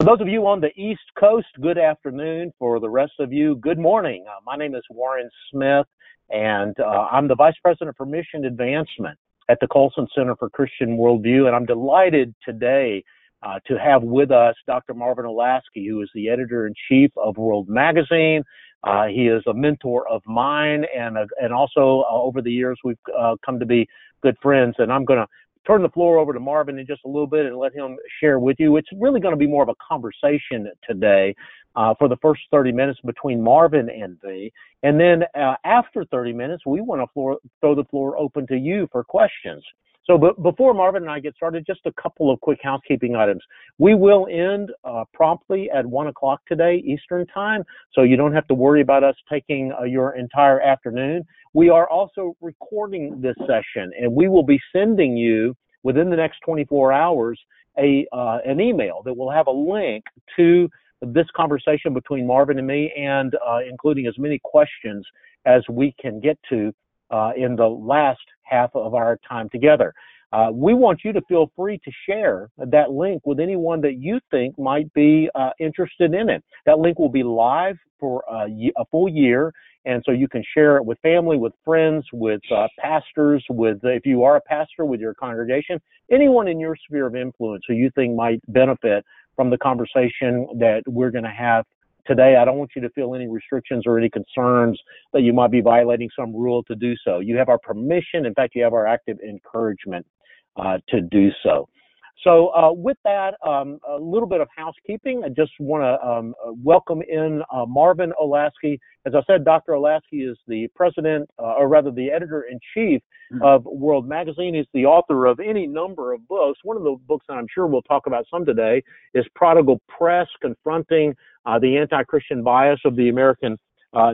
For those of you on the East Coast, good afternoon. For the rest of you, good morning. My name is Warren Smith, and I'm the Vice President for Mission Advancement at the Colson Center for Christian Worldview, and I'm delighted today to have with us Dr. Marvin Olasky, who is the Editor-in-Chief of World Magazine. He is a mentor of mine, and also over the years we've come to be good friends, and I'm going to turn the floor over to Marvin in just a little bit and let him share with you. It's really going to be more of a conversation today for the first 30 minutes between Marvin and me. And then after 30 minutes, we want to throw the floor open to you for questions. So before Marvin and I get started, just a couple of quick housekeeping items. We will end promptly at 1 o'clock today, Eastern Time, so you don't have to worry about us taking your entire afternoon. We are also recording this session, and we will be sending you, within the next 24 hours, an email that will have a link to this conversation between Marvin and me, and including as many questions as we can get to in the last half of our time together. We want you to feel free to share that link with anyone that you think might be interested in it. That link will be live for a full year, and so you can share it with family, with friends, with pastors, if you are a pastor, with your congregation, anyone in your sphere of influence who you think might benefit from the conversation that we're going to have today. I don't want you to feel any restrictions or any concerns that you might be violating some rule to do so. You have our permission. In fact, you have our active encouragement to do so. So with that, a little bit of housekeeping. I just want to welcome in Marvin Olasky. As I said, Dr. Olasky is the president, or rather the editor-in-chief of World Magazine. He's the author of any number of books. One of the books that I'm sure we'll talk about some today is Prodigal Press, Confronting the Anti-Christian Bias of the American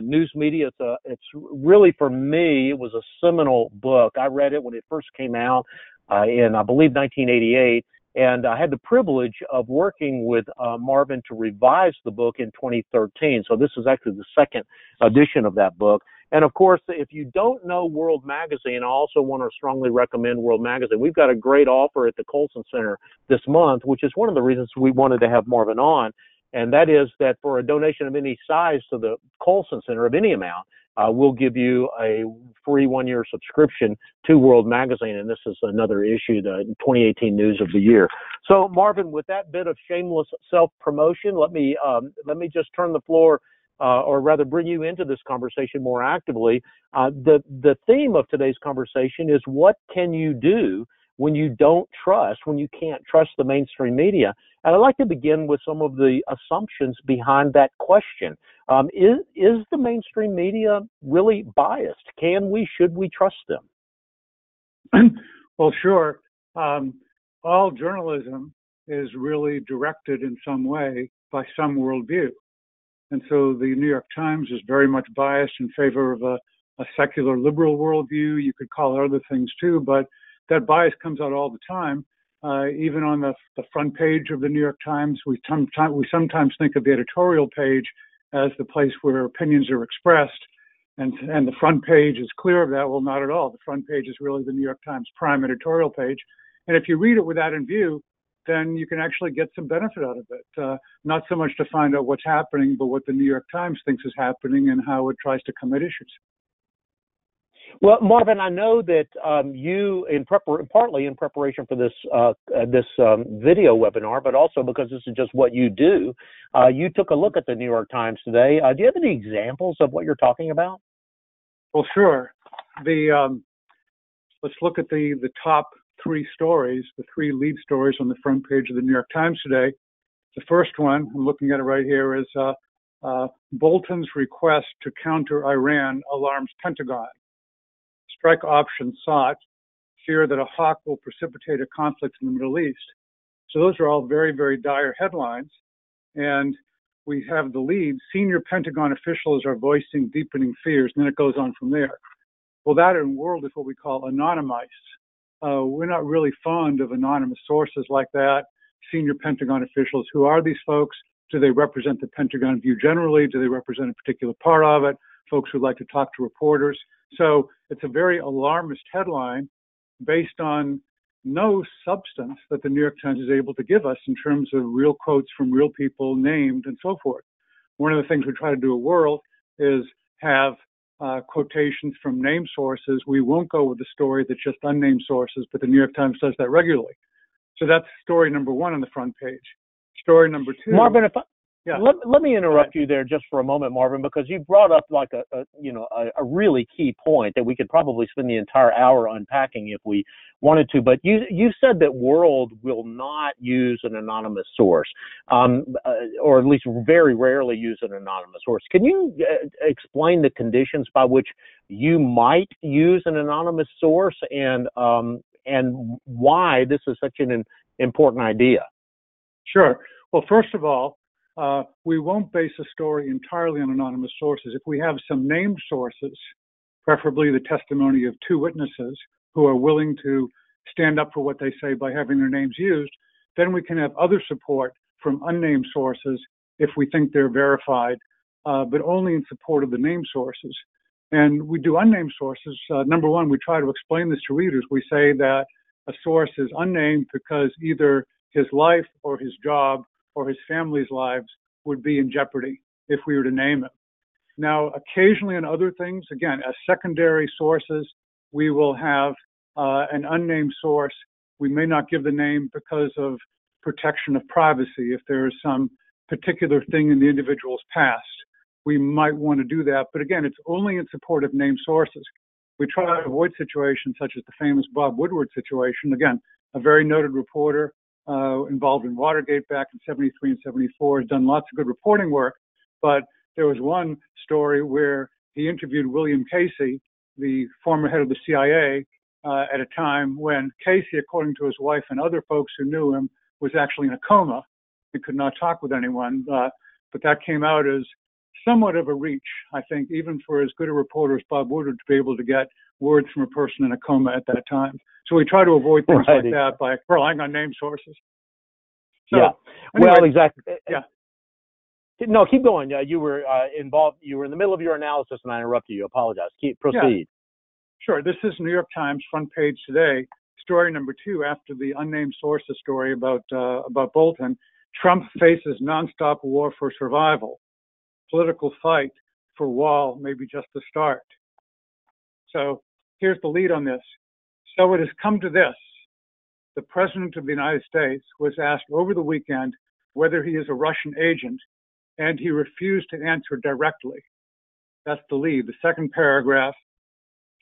News Media. It's really, for me, it was a seminal book. I read it when it first came out in, I believe, 1988. And I had the privilege of working with Marvin to revise the book in 2013. So this is actually the second edition of that book. And of course, if you don't know World Magazine, I also want to strongly recommend World Magazine. We've got a great offer at the Colson Center this month, which is one of the reasons we wanted to have Marvin on. And that is that for a donation of any size to the Colson Center of any amount, we'll give you a free one-year subscription to World Magazine, and this is another issue, the 2018 News of the Year. So, Marvin, with that bit of shameless self-promotion, let me just turn the floor, or rather bring you into this conversation more actively. The theme of today's conversation is, what can you do when you can't trust the mainstream media? And I'd like to begin with some of the assumptions behind that question. Is the mainstream media really biased? Should we trust them? Well, sure. All journalism is really directed in some way by some worldview. And so the New York Times is very much biased in favor of a secular liberal worldview. You could call it other things too, but that bias comes out all the time. Even on the front page of the New York Times, we sometimes think of the editorial page as the place where opinions are expressed, and the front page is clear of that. Well, not at all. The front page is really the New York Times prime editorial page, and if you read it with that in view, then you can actually get some benefit out of it. Not so much to find out what's happening, but what the New York Times thinks is happening and how it tries to come at issues. Well, Marvin, I know that you, partly in preparation for this video webinar, but also because this is just what you do, you took a look at the New York Times today. Do you have any examples of what you're talking about? Well, sure. Let's look at the top three stories, the three lead stories on the front page of the New York Times today. The first one, I'm looking at it right here, is Bolton's request to counter Iran alarms Pentagon. Strike option sought, fear that a hawk will precipitate a conflict in the Middle East. So those are all very, very dire headlines. And we have the lead, senior Pentagon officials are voicing deepening fears, and then it goes on from there. Well, that in World is what we call anonymized. We're not really fond of anonymous sources like that. Senior Pentagon officials, who are these folks? Do they represent the Pentagon view generally? Do they represent a particular part of it? Folks who like to talk to reporters. So it's a very alarmist headline based on no substance that the New York Times is able to give us in terms of real quotes from real people named and so forth. One of the things we try to do at World is have quotations from named sources. We won't go with the story that's just unnamed sources, but the New York Times does that regularly. So that's story number one on the front page. Story number two. Marvin, yeah. Let me interrupt you there just for a moment, Marvin, because you brought up like a really key point that we could probably spend the entire hour unpacking if we wanted to. But you said that World will not use an anonymous source, or at least very rarely use an anonymous source. Can you explain the conditions by which you might use an anonymous source and why this is such an important idea? Sure. Well, first of all, we won't base a story entirely on anonymous sources. If we have some named sources, preferably the testimony of two witnesses who are willing to stand up for what they say by having their names used, then we can have other support from unnamed sources if we think they're verified, but only in support of the named sources. And we do unnamed sources. Number one, we try to explain this to readers. We say that a source is unnamed because either his life or his job or his family's lives would be in jeopardy if we were to name him. Now, occasionally in other things, again, as secondary sources, we will have an unnamed source. We may not give the name because of protection of privacy. If there is some particular thing in the individual's past, we might want to do that. But again, it's only in support of named sources. We try to avoid situations such as the famous Bob Woodward situation. Again, a very noted reporter involved in Watergate back in 73 and 74, has done lots of good reporting work, but there was one story where he interviewed William Casey, the former head of the CIA, at a time when Casey, according to his wife and other folks who knew him, was actually in a coma and could not talk with anyone. But that came out as somewhat of a reach, I think, even for as good a reporter as Bob Woodward to be able to get words from a person in a coma at that time. So we try to avoid things like that by relying on named sources. So, yeah. Anyway, well, exactly. Yeah. No, keep going. You were involved. You were in the middle of your analysis, and I interrupted you. Apologize. Proceed. Yeah. Sure. This is New York Times front page today. Story number two after the unnamed sources story about Bolton. Trump faces nonstop war for survival. Political fight for wall may be just the start. So here's the lead on this. So it has come to this. The President of the United States was asked over the weekend whether he is a Russian agent, and he refused to answer directly. That's the lead. The second paragraph,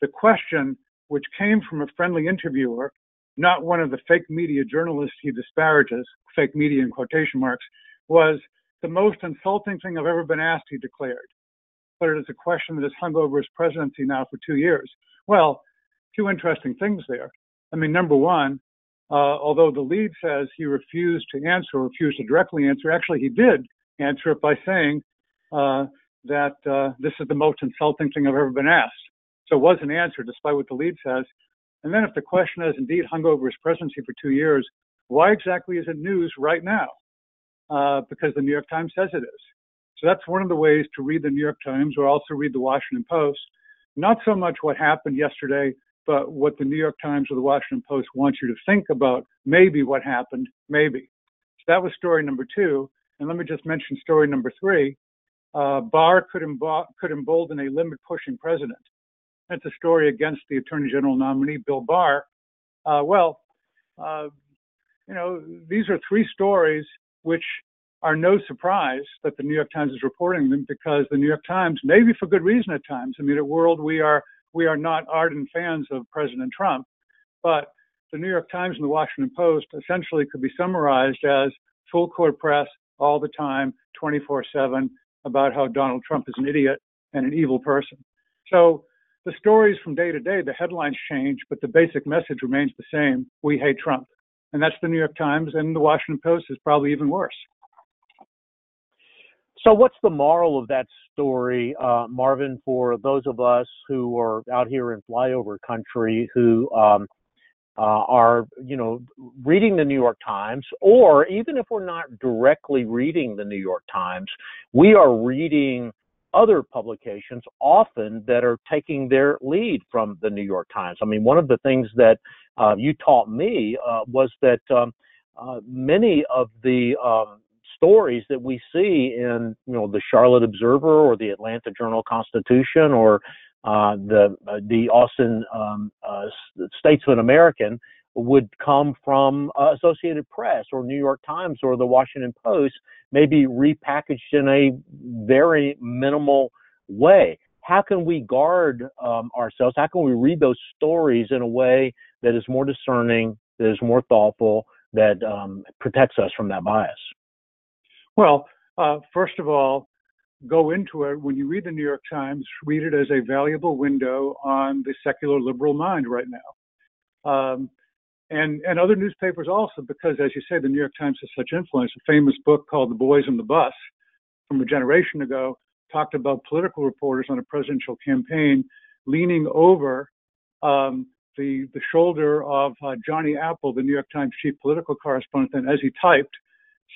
the question, which came from a friendly interviewer, not one of the fake media journalists he disparages, fake media in quotation marks, was the most insulting thing I've ever been asked, he declared. But it is a question that has hung over his presidency now for 2 years. Well, two interesting things there. I mean, number one, although the lead says he refused to answer or refused to directly answer, actually he did answer it by saying that this is the most insulting thing I've ever been asked. So it was an answer despite what the lead says. And then if the question has indeed hung over his presidency for 2 years, why exactly is it news right now? Because the New York Times says it is. So that's one of the ways to read the New York Times, or also read the Washington Post. Not so much what happened yesterday, but what the New York Times or the Washington Post wants you to think about, maybe what happened, maybe. So that was story number two. And let me just mention story number three. Barr could embolden a limit-pushing president. That's a story against the Attorney General nominee, Bill Barr. These are three stories which are no surprise that the New York Times is reporting them, because the New York Times, maybe for good reason at times, I mean, at World, we are not ardent fans of President Trump, but the New York Times and the Washington Post essentially could be summarized as full court press all the time, 24/7, about how Donald Trump is an idiot and an evil person. So the stories from day to day, the headlines change, but the basic message remains the same. We hate Trump. And that's the New York Times, and the Washington Post is probably even worse. So what's the moral of that story, Marvin, for those of us who are out here in flyover country who are, reading the New York Times, or even if we're not directly reading the New York Times, we are reading other publications often that are taking their lead from the New York Times. I mean, one of the things that you taught me was that many of the stories that we see in, the Charlotte Observer or the Atlanta Journal-Constitution or the Austin Statesman American would come from Associated Press or New York Times or the Washington Post, maybe repackaged in a very minimal way. How can we guard ourselves? How can we read those stories in a way that is more discerning, that is more thoughtful, that protects us from that bias? Well, first of all, go into it. When you read the New York Times, read it as a valuable window on the secular liberal mind right now. And other newspapers also, because as you say, the New York Times has such influence. A famous book called The Boys on the Bus from a generation ago talked about political reporters on a presidential campaign leaning over the shoulder of Johnny Apple, the New York Times chief political correspondent, and as he typed,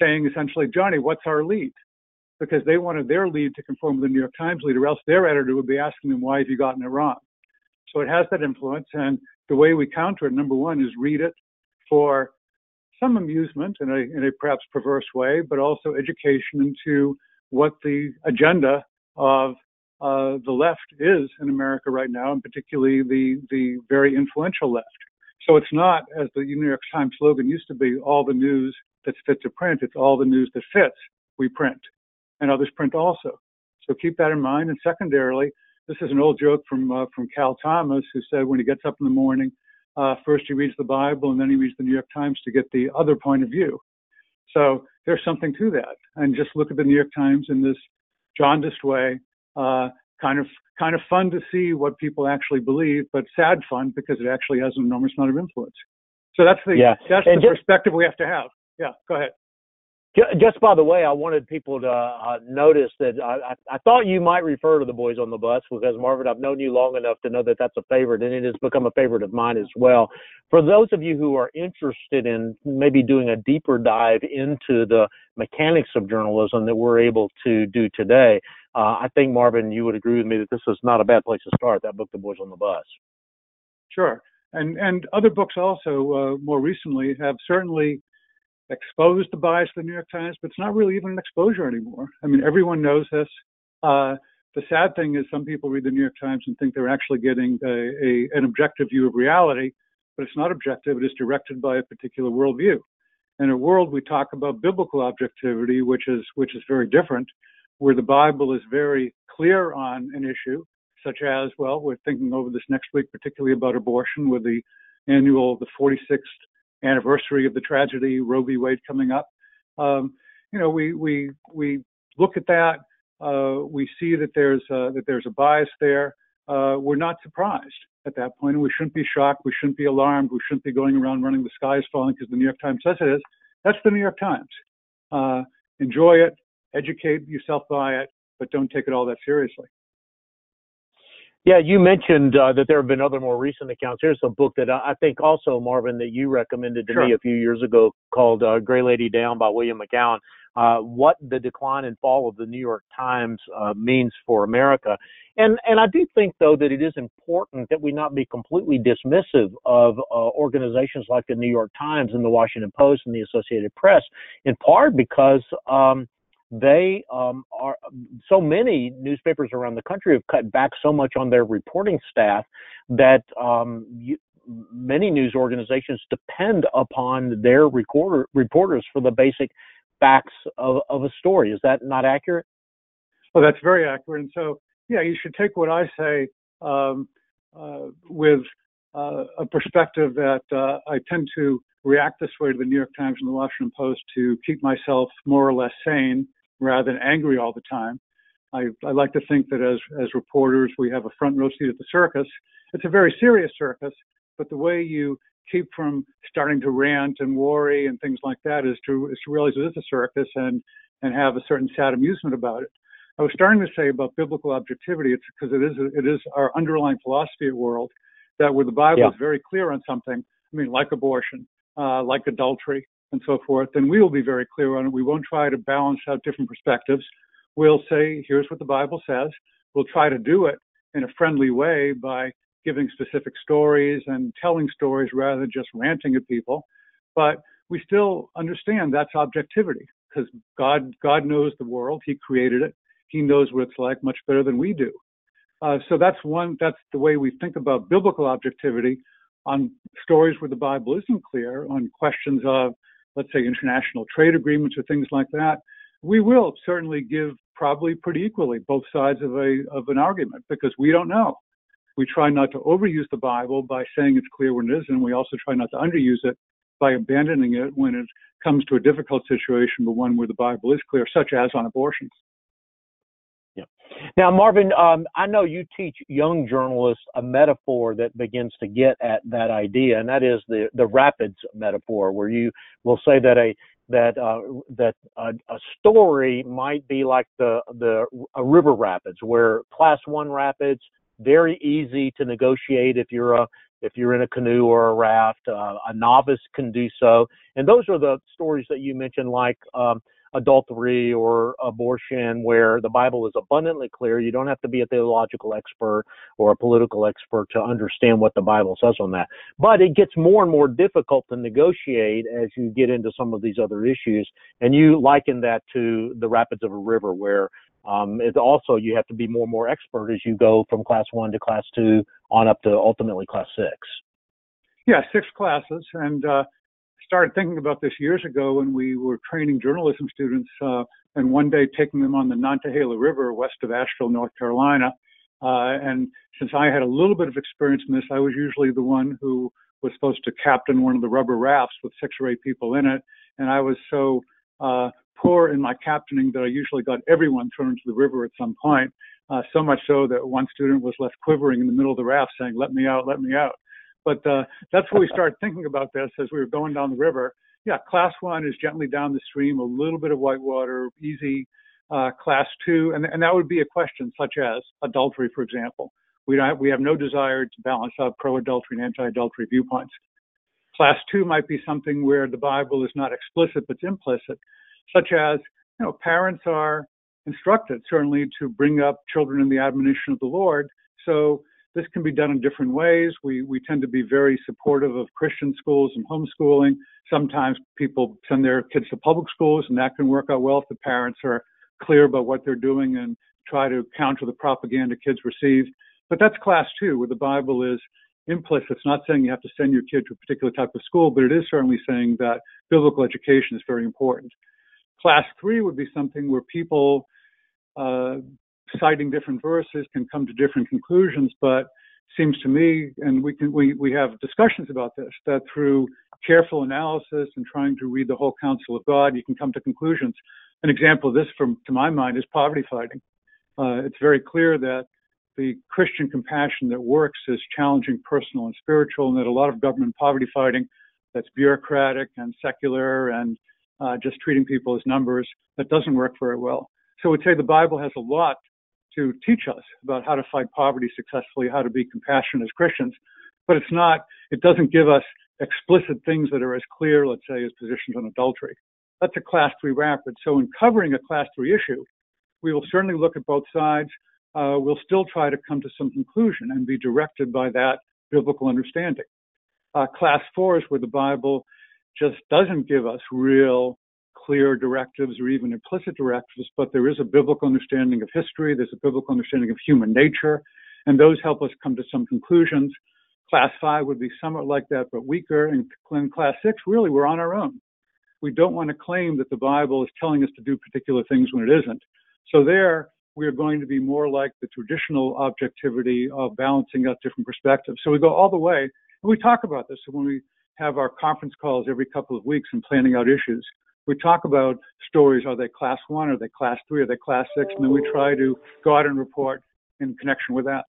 saying essentially, Johnny, what's our lead? Because they wanted their lead to conform with the New York Times lead, or else their editor would be asking them, why have you gotten it wrong? So it has that influence, and the way we counter it, number one, is read it for some amusement in a perhaps perverse way, but also education into what the agenda of the left is in America right now, and particularly the very influential left. So it's not, as the New York Times slogan used to be, all the news that's fit to print. It's all the news that fits, we print, and others print also. So keep that in mind. And secondarily, this is an old joke from Cal Thomas, who said when he gets up in the morning, first he reads the Bible and then he reads the New York Times to get the other point of view. So there's something to that. And just look at the New York Times in this jaundiced way, kind of fun to see what people actually believe, but sad fun because it actually has an enormous amount of influence. So that's the perspective we have to have. Yeah, go ahead. Just by the way, I wanted people to notice that I thought you might refer to the Boys on the Bus because, Marvin, I've known you long enough to know that that's a favorite, and it has become a favorite of mine as well. For those of you who are interested in maybe doing a deeper dive into the mechanics of journalism that we're able to do today, I think, Marvin, you would agree with me that this is not a bad place to start, that book, The Boys on the Bus. Sure. And other books also, more recently, have certainly exposed the bias of the New York Times, but it's not really even an exposure anymore. I mean, everyone knows this. The sad thing is some people read the New York Times and think they're actually getting an objective view of reality, but it's not objective. It is directed by a particular worldview. In a world, we talk about biblical objectivity, which is very different, where the Bible is very clear on an issue, such as, well, we're thinking over this next week, particularly about abortion, with the 46th anniversary of the tragedy, Roe v. Wade, coming up. We look at that. We see that there's a bias there. We're not surprised at that point, and we shouldn't be shocked. We shouldn't be alarmed. We shouldn't be going around running the sky is falling because the New York Times says it is. That's the New York Times. Enjoy it, educate yourself by it, but don't take it all that seriously. Yeah, you mentioned that there have been other more recent accounts. Here's a book that I think also, Marvin, that you recommended to me a few years ago called Gray Lady Down by William McGowan, What the Decline and Fall of the New York Times Means for America. And I do think, though, that it is important that we not be completely dismissive of organizations like the New York Times and the Washington Post and the Associated Press, in part because they are so many newspapers around the country have cut back so much on their reporting staff that many news organizations depend upon their reporters for the basic facts of a story. Is that not accurate? Well, that's very accurate. And so, yeah, you should take what I say with a perspective that I tend to react this way to the New York Times and the Washington Post to keep myself more or less sane rather than angry all the time. I like to think that as reporters, we have a front row seat at the circus. It's a very serious circus, but the way you keep from starting to rant and worry and things like that is to realize it is a circus and have a certain sad amusement about it. I was starting to say about biblical objectivity, it's because it is our underlying philosophy at World, that where the Bible is very clear on something, I mean, like abortion, like adultery, and so forth, then we will be very clear on it. We won't try to balance out different perspectives. We'll say, here's what the Bible says. We'll try to do it in a friendly way by giving specific stories and telling stories rather than just ranting at people. But we still understand that's objectivity, because God knows the world. He created it. He knows what it's like much better than we do. So that's the way we think about biblical objectivity on stories where the Bible isn't clear, on questions of, let's say, international trade agreements or things like that. We will certainly give probably pretty equally both sides of an argument, because we don't know. We try not to overuse the Bible by saying it's clear when it isn't, and we also try not to underuse it by abandoning it when it comes to a difficult situation, but one where the Bible is clear, such as on abortions. Yeah. Now, Marvin, I know you teach young journalists a metaphor that begins to get at that idea, and that is the rapids metaphor, where you will say that a story might be like a river rapids, where class 1 rapids, very easy to negotiate if you're in a canoe or a raft. A novice can do so, and those are the stories that you mentioned, like adultery or abortion, where the Bible is abundantly clear. You don't have to be a theological expert or a political expert to understand what the Bible says on that. But it gets more and more difficult to negotiate as you get into some of these other issues. And you liken that to the rapids of a river, where it's also, you have to be more and more expert as you go from class 1 to class 2 on up to ultimately class 6. Yeah, 6 classes. And started thinking about this years ago when we were training journalism students, and one day taking them on the Nantahala River west of Asheville, North Carolina. And since I had a little bit of experience in this, I was usually the one who was supposed to captain one of the rubber rafts with 6 or 8 people in it. And I was so poor in my captaining that I usually got everyone thrown into the river at some point, so much so that one student was left quivering in the middle of the raft saying, "Let me out, let me out." But that's where we started thinking about this as we were going down the river. Yeah, class 1 is gently down the stream, a little bit of whitewater, easy. Class 2, and that would be a question such as adultery, for example. We have no desire to balance out pro-adultery and anti-adultery viewpoints. Class 2 might be something where the Bible is not explicit but it's implicit, such as, parents are instructed certainly to bring up children in the admonition of the Lord. So this can be done in different ways. We tend to be very supportive of Christian schools and homeschooling. Sometimes people send their kids to public schools, and that can work out well if the parents are clear about what they're doing and try to counter the propaganda kids receive. But that's class 2, where the Bible is implicit. It's not saying you have to send your kid to a particular type of school, but it is certainly saying that biblical education is very important. Class 3 would be something where people citing different verses can come to different conclusions, but seems to me, and we have discussions about this, that through careful analysis and trying to read the whole counsel of God, you can come to conclusions. An example of this, to my mind, is poverty fighting. It's very clear that the Christian compassion that works is challenging personal and spiritual, and that a lot of government poverty fighting that's bureaucratic and secular and just treating people as numbers, that doesn't work very well. So I would say the Bible has a lot to teach us about how to fight poverty successfully, how to be compassionate as Christians, but it doesn't give us explicit things that are as clear, let's say, as positions on adultery. That's a class 3 rapid. So in covering a class 3 issue, we will certainly look at both sides. We'll still try to come to some conclusion and be directed by that biblical understanding. Class 4 is where the Bible just doesn't give us real clear directives or even implicit directives, but there is a biblical understanding of history, there's a biblical understanding of human nature, and those help us come to some conclusions. Class 5 would be somewhat like that, but weaker. And in Class 6, really, we're on our own. We don't want to claim that the Bible is telling us to do particular things when it isn't. So there, we are going to be more like the traditional objectivity of balancing out different perspectives. So we go all the way, and we talk about this. So when we have our conference calls every couple of weeks and planning out issues, we talk about stories. Are they class 1? Are they class 3? Are they class 6? And then we try to go out and report in connection with that.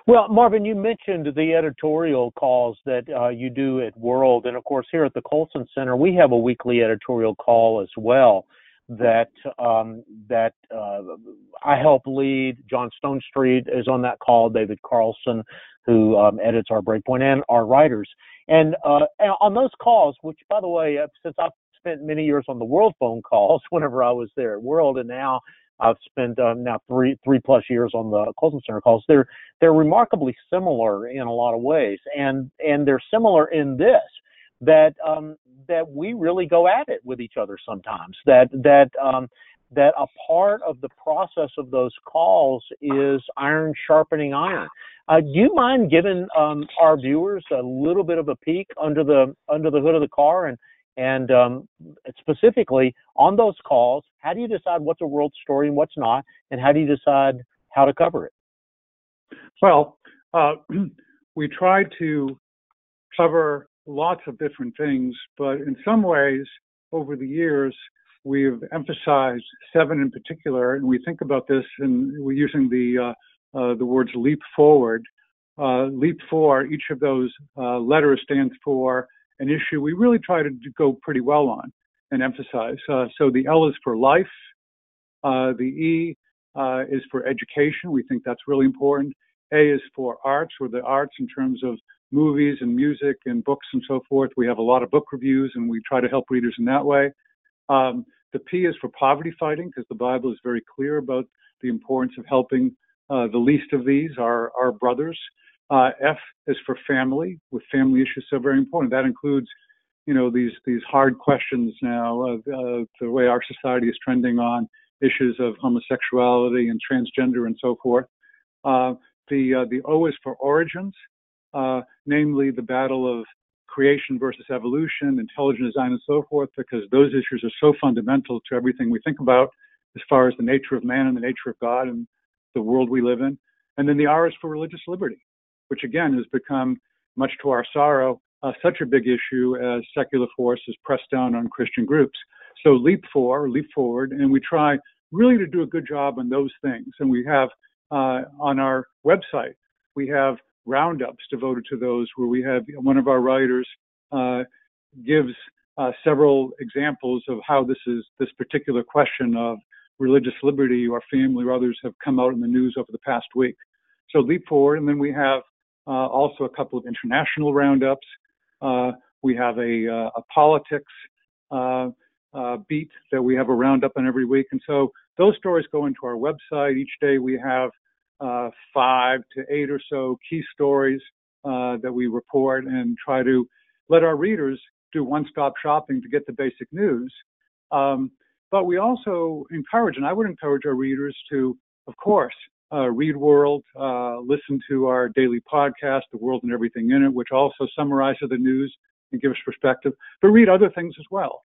Well, Marvin, you mentioned the editorial calls that you do at World. And, of course, here at the Colson Center, we have a weekly editorial call as well that I help lead. John Stonestreet is on that call, David Carlson, who edits our Breakpoint, and our writers. And on those calls, which, by the way, since I've spent many years on the World phone calls whenever I was there at World, and now I've spent now three plus years on the Colson Center calls. They're remarkably similar in a lot of ways, and they're similar in this, that we really go at it with each other sometimes. That a part of the process of those calls is iron sharpening iron. Do you mind giving our viewers a little bit of a peek under the hood of the car, and specifically on those calls, how do you decide what's a world story and what's not, and how do you decide how to cover it? Well, we try to cover lots of different things, but in some ways, over the years, we've emphasized 7 in particular, and we think about this, and we're using the words leap forward. Leap 4, each of those letters stands for an issue we really try to go pretty well on and emphasize. So the L is for life. The E is for education. We think that's really important. A is for arts, or the arts in terms of movies and music and books and so forth. We have a lot of book reviews, and we try to help readers in that way. The P is for poverty fighting, because the Bible is very clear about the importance of helping the least of these, our brothers. F is for family, with family issues so very important. That includes, these hard questions now, the way our society is trending on issues of homosexuality and transgender and so forth. The O is for origins, namely the battle of creation versus evolution, intelligent design, and so forth, because those issues are so fundamental to everything we think about as far as the nature of man and the nature of God and the world we live in. And then the R is for religious liberty, which again has become, much to our sorrow, such a big issue as secular forces press down on Christian groups. So leap forward, and we try really to do a good job on those things. And we have on our website, we have roundups devoted to those, where we have one of our writers gives several examples of how this particular question of religious liberty or family or others have come out in the news over the past week. So leap forward, and then we have also a couple of international roundups. We have a politics beat that we have a roundup on every week, and so those stories go into our website. Each day we have 5 to 8 or so key stories that we report and try to let our readers do one-stop shopping to get the basic news. But we also encourage, and I would encourage our readers to, of course, read World, listen to our daily podcast, The World and Everything in It, which also summarizes the news and gives perspective, but read other things as well.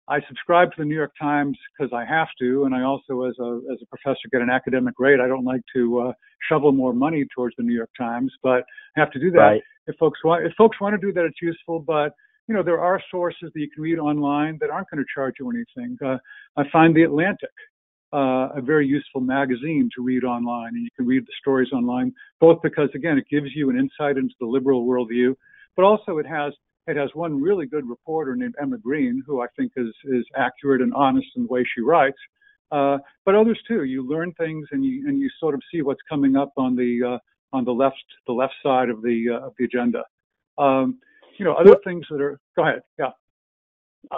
I subscribe to the New York Times because I have to, and I also, as a professor, get an academic grade. I don't like to shovel more money towards the New York Times, but I have to do that. Right. If folks want to do that, it's useful. But there are sources that you can read online that aren't going to charge you anything. I find The Atlantic a very useful magazine to read online, and you can read the stories online, both because, again, it gives you an insight into the liberal worldview, but also it has one really good reporter named Emma Green, who I think is accurate and honest in the way she writes. But others too. You learn things, and you sort of see what's coming up on the left side of the agenda. Other things that are. Go ahead. Yeah.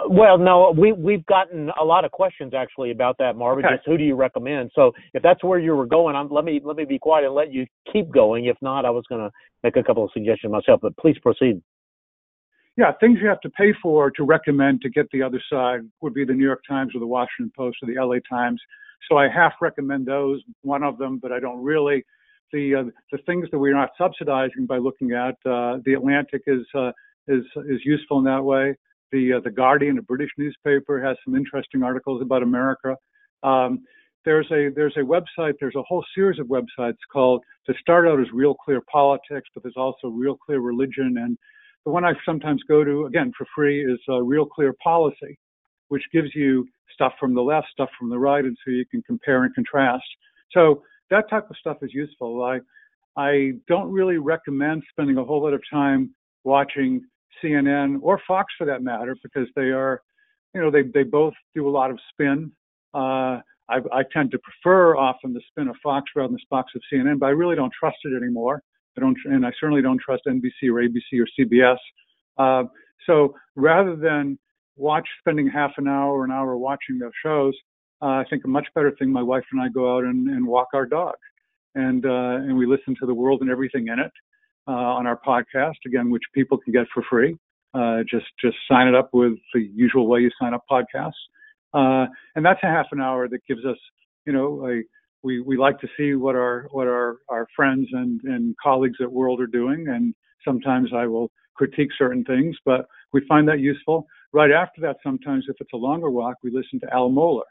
Well, no, we've gotten a lot of questions actually about that, Marvin. Okay. Just who do you recommend? So if that's where you were going, let me be quiet and let you keep going. If not, I was going to make a couple of suggestions myself, but please proceed. Yeah, things you have to pay for to recommend to get the other side would be the New York Times or the Washington Post or the LA Times. So I half recommend those, one of them, but I don't really. The things that we're not subsidizing by looking at, the Atlantic is useful in that way. The Guardian, a British newspaper, has some interesting articles about America. There's a website, there's a whole series of websites called, to start out as Real Clear Politics, but there's also Real Clear Religion, and the one I sometimes go to, again, for free, is Real Clear Policy, which gives you stuff from the left, stuff from the right, and so you can compare and contrast. So that type of stuff is useful. I don't really recommend spending a whole lot of time watching CNN or Fox for that matter, because they are, they both do a lot of spin. I tend to prefer often the spin of Fox rather than the Fox of CNN, but I really don't trust it anymore. I certainly don't trust NBC or ABC or CBS. So rather than spending half an hour or an hour watching those shows, I think a much better thing, my wife and I go out and walk our dog, and we listen to The World and Everything in It on our podcast, again, which people can get for free. Just sign it up with the usual way you sign up podcasts, and that's a half an hour that gives us, we like to see what our friends and colleagues at World are doing, and sometimes I will critique certain things, but we find that useful. Right after that, sometimes if it's a longer walk, we listen to Al Mohler,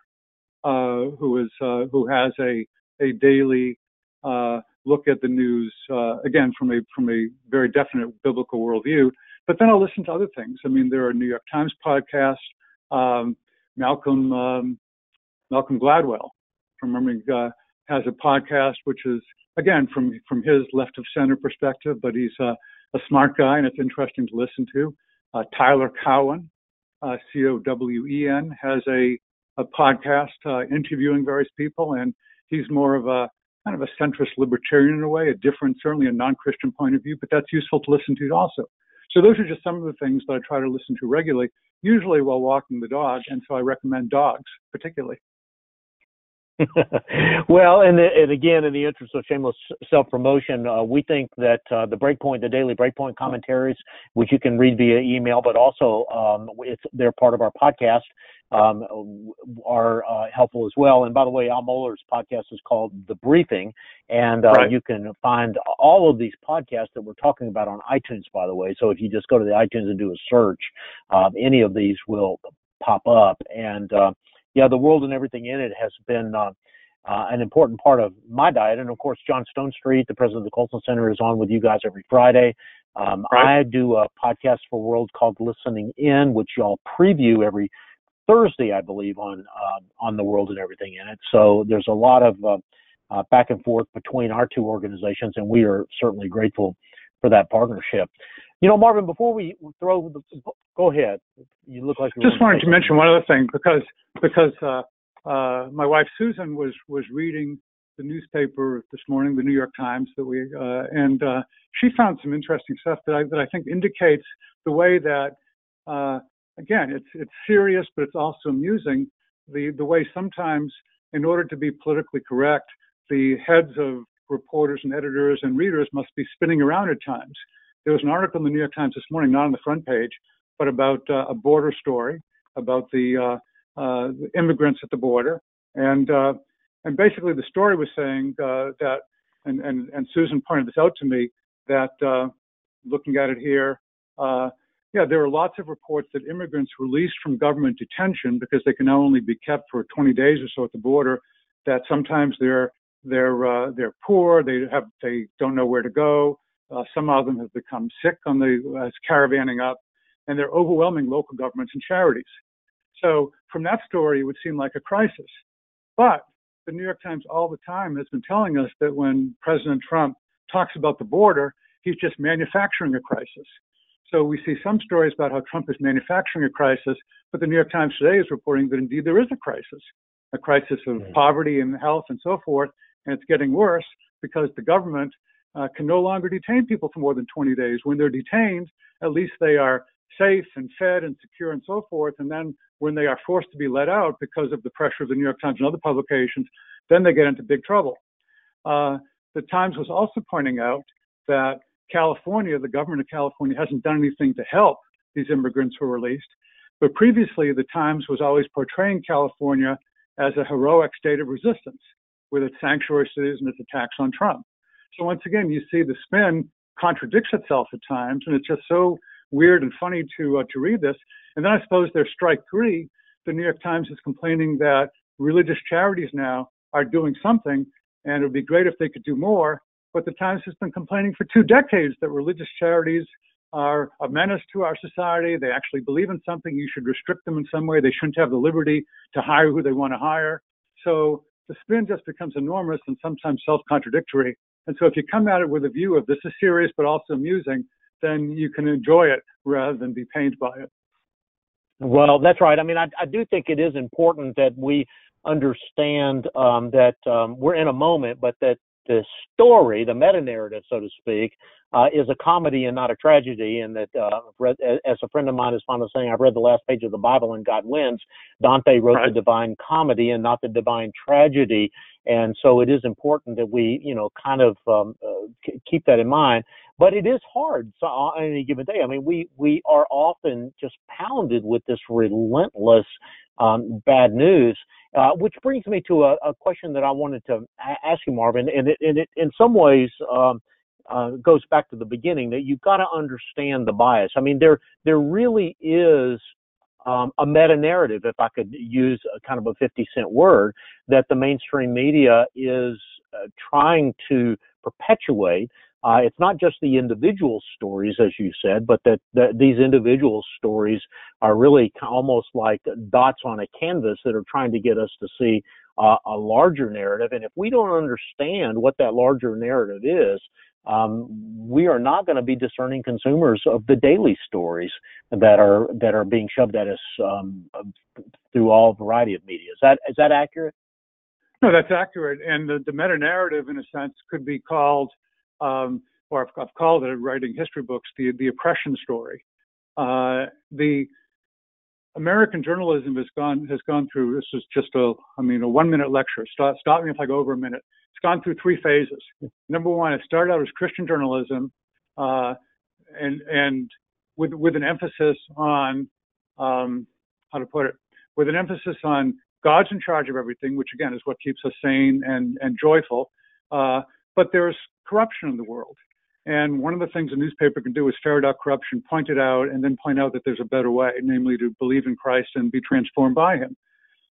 who has a daily look at the news, again from a very definite biblical worldview. But then I'll listen to other things. I mean, there are New York Times podcasts. Malcolm Gladwell, from Memory, has a podcast which is, again, from his left of center perspective, but he's a smart guy and it's interesting to listen to. Tyler Cowen, Cowen, has a podcast interviewing various people, and he's more of a kind of a centrist libertarian in a way, certainly a non-Christian point of view, but that's useful to listen to also. So those are just some of the things that I try to listen to regularly, usually while walking the dog, and so I recommend dogs particularly. Well, and again, in the interest of shameless self-promotion, we think that the daily Breakpoint commentaries, which you can read via email, but also they're part of our podcast, are helpful as well. And by the way, Al Mohler's podcast is called The Briefing, and right. You can find all of these podcasts that we're talking about on iTunes, by the way. So if you just go to the iTunes and do a search, any of these will pop up. And The World and Everything in It has been an important part of my diet. And of course, John Stonestreet, the president of the Colson Center, is on with you guys every Friday. Right. I do a podcast for World called Listening In, which y'all preview every Thursday, I believe, on The World and Everything in It. So there's a lot of back and forth between our two organizations, and we are certainly grateful for that partnership. Marvin, before we go ahead. You look like you just wanted to mention one other thing because my wife Susan was reading the newspaper this morning, the New York Times, and she found some interesting stuff that I think indicates the way that again it's serious, but it's also amusing. The way sometimes, in order to be politically correct, the heads of reporters and editors and readers must be spinning around at times. There was an article in the New York Times this morning, not on the front page, but about a border story, about the immigrants at the border. And basically the story was saying that, and Susan pointed this out to me, that looking at it here, there are lots of reports that immigrants released from government detention, because they can now only be kept for 20 days or so at the border, that sometimes they're poor, they don't know where to go. Some of them have become sick as caravanning up, and they're overwhelming local governments and charities. So from that story, it would seem like a crisis. But the New York Times all the time has been telling us that when President Trump talks about the border, he's just manufacturing a crisis. So we see some stories about how Trump is manufacturing a crisis, but the New York Times today is reporting that indeed there is a crisis of poverty and health and so forth, and it's getting worse because the government can no longer detain people for more than 20 days. When they're detained, at least they are safe and fed and secure and so forth. And then when they are forced to be let out because of the pressure of the New York Times and other publications, then they get into big trouble. The Times was also pointing out that California, the government of California, hasn't done anything to help these immigrants who were released. But previously, the Times was always portraying California as a heroic state of resistance with its sanctuary cities and its attacks on Trump. So once again, you see the spin contradicts itself at times, and it's just so weird and funny to read this. And then I suppose there's strike three. The New York Times is complaining that religious charities now are doing something, and it would be great if they could do more. But the Times has been complaining for 2 decades that religious charities are a menace to our society. They actually believe in something. You should restrict them in some way. They shouldn't have the liberty to hire who they want to hire. So the spin just becomes enormous and sometimes self-contradictory. And so if you come at it with a view of this is serious but also amusing, then you can enjoy it rather than be pained by it. Well, that's right. I mean, I do think it is important that we understand that we're in a moment, but that the story, the meta-narrative, so to speak, is a comedy and not a tragedy, and that, as a friend of mine is fond of saying, I've read the last page of the Bible and God wins. Dante wrote the Divine Comedy and not the Divine Tragedy, and so it is important that we, kind of keep that in mind. But it is hard on any given day. I mean, we are often just pounded with this relentless bad news, which brings me to a question that I wanted to ask you, Marvin, and it in some ways goes back to the beginning, that you've got to understand the bias. I mean, there really is a meta-narrative, if I could use a kind of a 50-cent word, that the mainstream media is trying to perpetuate. It's not just the individual stories, as you said, but that these individual stories are really almost like dots on a canvas that are trying to get us to see a larger narrative. And if we don't understand what that larger narrative is, we are not going to be discerning consumers of the daily stories that are being shoved at us through all variety of media. Is that accurate? No, that's accurate. And the meta-narrative, in a sense, could be called, or I've called it, writing history books, the oppression story. The American journalism has gone through. This is just a 1-minute lecture. Stop me if I go over a minute. It's gone through 3 phases. Number one, it started out as Christian journalism, and with an emphasis on with an emphasis on God's in charge of everything, which again is what keeps us sane and joyful. But there's corruption in the world. And one of the things a newspaper can do is ferret out corruption, point it out, and then point out that there's a better way, namely to believe in Christ and be transformed by him.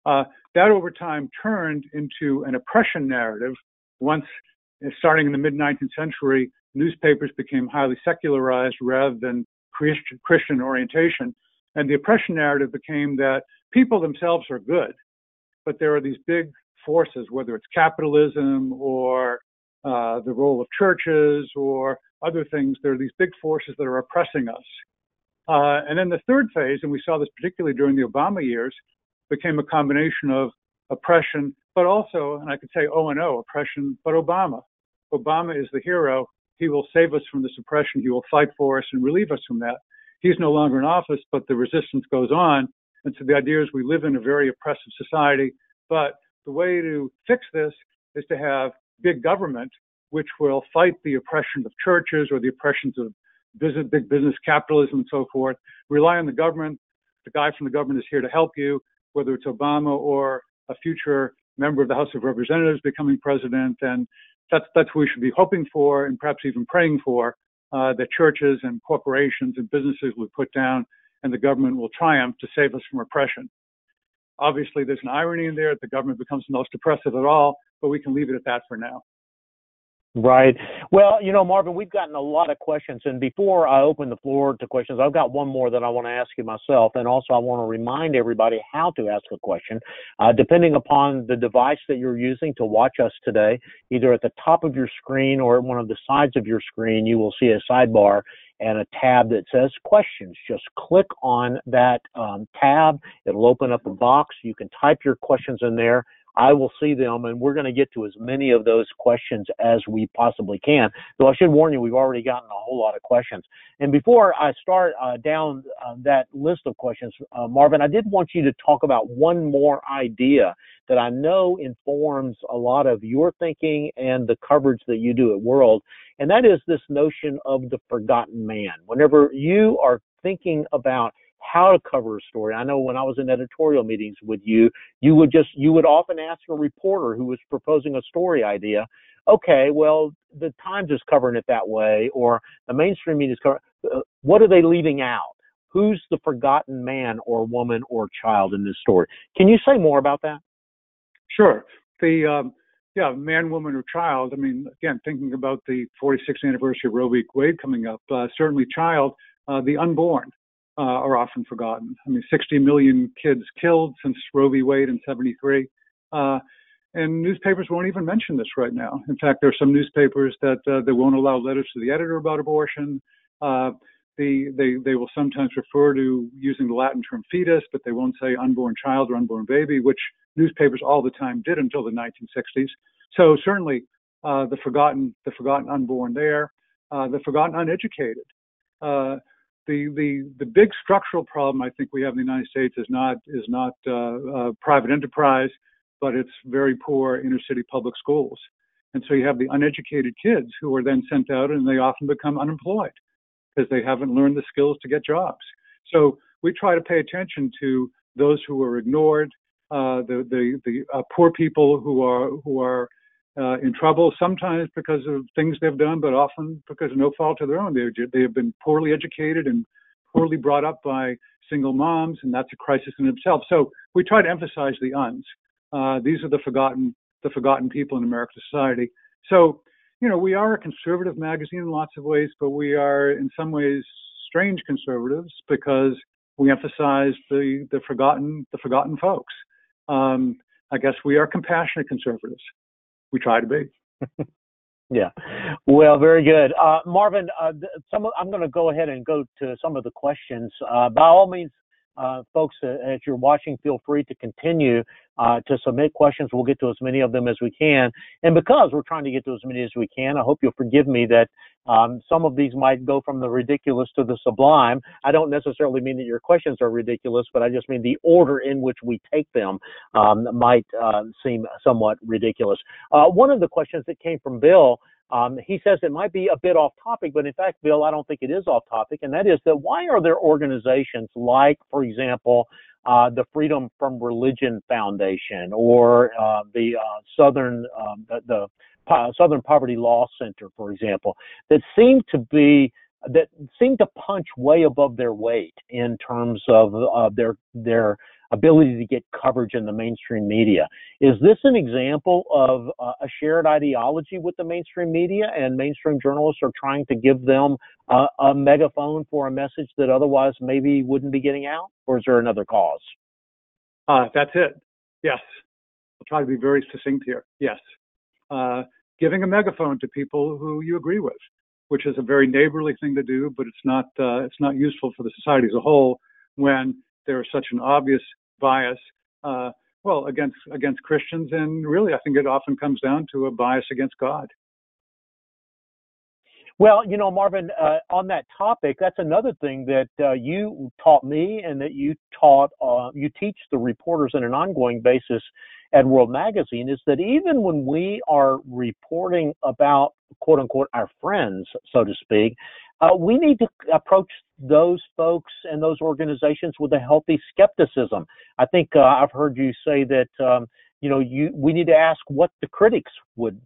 That over time turned into an oppression narrative. Once, starting in the mid-19th century, newspapers became highly secularized rather than Christian orientation. And the oppression narrative became that people themselves are good, but there are these big forces, whether it's capitalism or the role of churches or other things. There are these big forces that are oppressing us. And then the third phase, and we saw this particularly during the Obama years, became a combination of oppression, but also, and I could say O&O, oppression, but Obama. Obama is the hero. He will save us from this oppression. He will fight for us and relieve us from that. He's no longer in office, but the resistance goes on. And so the idea is we live in a very oppressive society, but the way to fix this is to have big government, which will fight the oppression of churches or the oppressions of big business capitalism and so forth. Rely on the government. The guy from the government is here to help you, whether it's Obama or a future member of the House of Representatives becoming president. And that's what we should be hoping for and perhaps even praying for, that churches and corporations and businesses will put down and the government will triumph to save us from oppression. Obviously, there's an irony in there that the government becomes the most oppressive at all, but we can leave it at that for now. Right. Well, Marvin, we've gotten a lot of questions, and before I open the floor to questions, I've got one more that I want to ask you myself, and also I want to remind everybody how to ask a question. Depending upon the device that you're using to watch us today, either at the top of your screen or at one of the sides of your screen, you will see a sidebar and a tab that says questions. Just click on that tab. It'll open up a box. You can type your questions in there. I will see them, and we're going to get to as many of those questions as we possibly can. Though I should warn you, we've already gotten a whole lot of questions. And before I start down that list of questions, Marvin, I did want you to talk about one more idea that I know informs a lot of your thinking and the coverage that you do at World, and that is this notion of the forgotten man. Whenever you are thinking about how to cover a story, I know when I was in editorial meetings with you, you would often ask a reporter who was proposing a story idea, okay, well, the Times is covering it that way, or the mainstream media is covering. What are they leaving out? Who's the forgotten man or woman or child in this story? Can you say more about that? Sure. The man, woman, or child. I mean, again, thinking about the 46th anniversary of Roe v. Wade coming up, certainly child, the unborn are often forgotten. I mean, 60 million kids killed since Roe v. Wade in 73. And newspapers won't even mention this right now. In fact, there are some newspapers that they won't allow letters to the editor about abortion. They will sometimes refer to using the Latin term fetus, but they won't say unborn child or unborn baby, which newspapers all the time did until the 1960s. So certainly the forgotten unborn there. the forgotten uneducated. The big structural problem I think we have in the United States is not private enterprise, but it's very poor inner city public schools. And so you have the uneducated kids who are then sent out and they often become unemployed because they haven't learned the skills to get jobs. So we try to pay attention to those who are ignored, the poor people who are in trouble, sometimes because of things they've done, but often because of no fault of their own. They have been poorly educated and poorly brought up by single moms, and that's a crisis in itself. So we try to emphasize the uns. These are the forgotten people in American society. So, we are a conservative magazine in lots of ways, but we are in some ways strange conservatives because we emphasize the forgotten folks. I guess we are compassionate conservatives. We try to be. Yeah. Well, very good. Marvin, I'm going to go ahead and go to some of the questions. By all means, folks, as you're watching, feel free to continue to submit questions. We'll get to as many of them as we can. And because we're trying to get to as many as we can, I hope you'll forgive me that some of these might go from the ridiculous to the sublime. I don't necessarily mean that your questions are ridiculous, but I just mean the order in which we take them might seem somewhat ridiculous. One of the questions that came from Bill, he says it might be a bit off topic, but in fact, Bill, I don't think it is off topic, and that is that why are there organizations like, for example, the Freedom from Religion Foundation or the Southern Poverty Law Center, for example, that seem to punch way above their weight in terms of their ability to get coverage in the mainstream media? Is this an example of a shared ideology with the mainstream media, and mainstream journalists are trying to give them a megaphone for a message that otherwise maybe wouldn't be getting out? Or is there another cause? That's it. Yes. I'll try to be very succinct here. Yes. Giving a megaphone to people who you agree with, which is a very neighborly thing to do, but it's not useful for the society as a whole when there is such an obvious bias, against Christians, and really, I think it often comes down to a bias against God. Well, Marvin, on that topic, that's another thing that you taught me, and that you teach the reporters on an ongoing basis at World Magazine, is that even when we are reporting about, quote unquote, our friends, so to speak, we need to approach those folks and those organizations with a healthy skepticism. I think I've heard you say that we need to ask what the critics would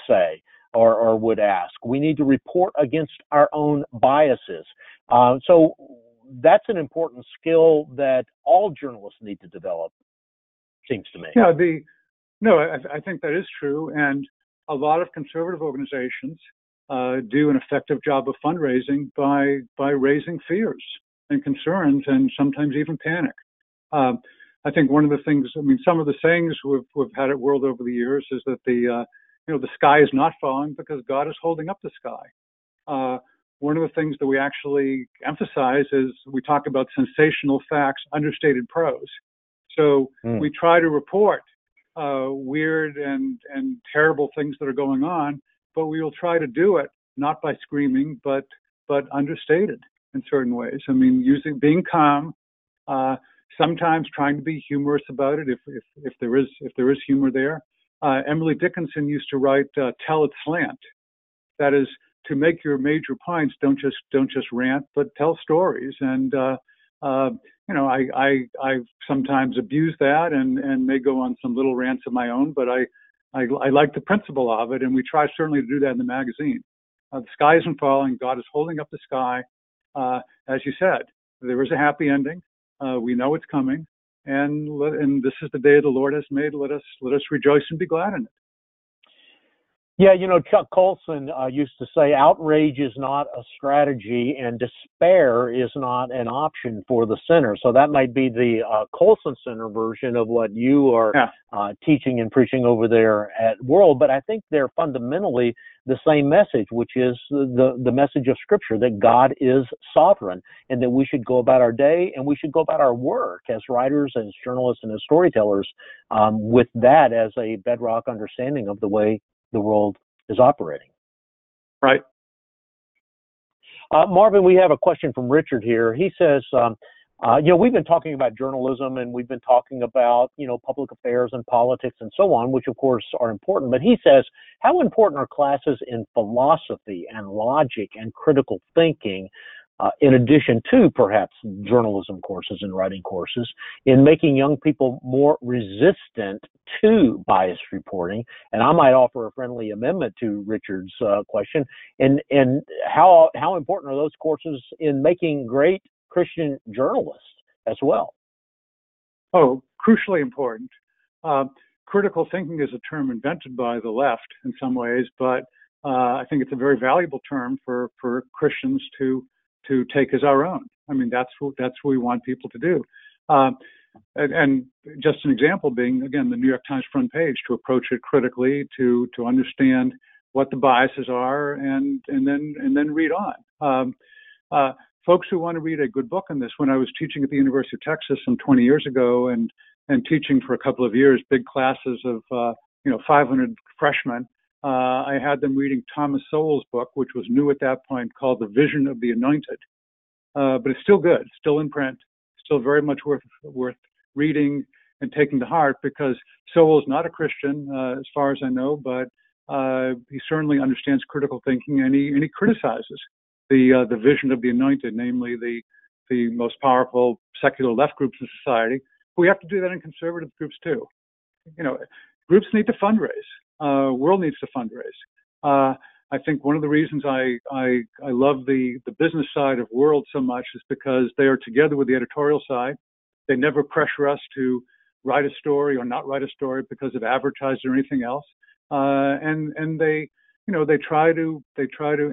say or would ask. We need to report against our own biases. So that's an important skill that all journalists need to develop, seems to me. Yeah, I think that is true, and a lot of conservative organizations do an effective job of fundraising by raising fears and concerns and sometimes even panic. I think one of the things, some of the sayings we've had at World over the years is that the sky is not falling because God is holding up the sky. One of the things that we actually emphasize is we talk about sensational facts, understated prose. So we try to report weird and terrible things that are going on, but we will try to do it not by screaming, but understated in certain ways. Being calm, sometimes trying to be humorous about it if there is humor there. Emily Dickinson used to write "Tell it slant." That is, to make your major points, don't just rant, but tell stories. And I sometimes abuse that and may go on some little rants of my own, but I like the principle of it, and we try certainly to do that in the magazine. The sky isn't falling. God is holding up the sky. As you said, there is a happy ending. We know it's coming, and this is the day the Lord has made. Let us rejoice and be glad in it. Yeah, Chuck Colson used to say, outrage is not a strategy and despair is not an option for the sinner. So that might be the Colson Center version of what you are teaching and preaching over there at World. But I think they're fundamentally the same message, which is the message of Scripture, that God is sovereign and that we should go about our day and we should go about our work as writers, as journalists, and as storytellers with that as a bedrock understanding of the way the world is operating. Right. Marvin, we have a question from Richard here. He says, we've been talking about journalism and we've been talking about, public affairs and politics and so on, which of course are important. But he says, how important are classes in philosophy and logic and critical thinking, in addition to perhaps journalism courses and writing courses, in making young people more resistant to biased reporting? And I might offer a friendly amendment to Richard's question. And how important are those courses in making great Christian journalists as well? Oh, crucially important. Critical thinking is a term invented by the left in some ways, but I think it's a very valuable term for Christians to take as our own. I mean, that's what we want people to do. And just an example being, again, the New York Times front page, to approach it critically, to understand what the biases are, and then read on. Folks who want to read a good book on this, when I was teaching at the University of Texas some 20 years ago, and teaching for a couple of years, big classes of 500 freshmen, I had them reading Thomas Sowell's book, which was new at that point, called The Vision of the Anointed. But it's still good, still in print, still very much worth reading and taking to heart, because Sowell's not a Christian, as far as I know, but he certainly understands critical thinking, and he criticizes the vision of the anointed, namely the most powerful secular left groups in society. But we have to do that in conservative groups too. Groups need to fundraise. World needs to fundraise. I think one of the reasons I love the business side of World so much is because they are together with the editorial side. They never pressure us to write a story or not write a story because of advertising or anything else. And they try to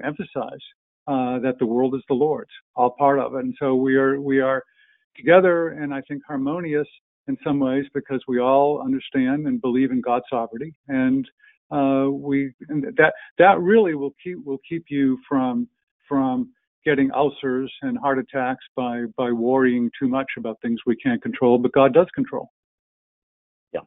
emphasize that the world is the Lord's, all part of it. And so we are together, and I think harmonious in some ways, because we all understand and believe in God's sovereignty, and that really will keep you from getting ulcers and heart attacks by worrying too much about things we can't control, but God does control. Yeah.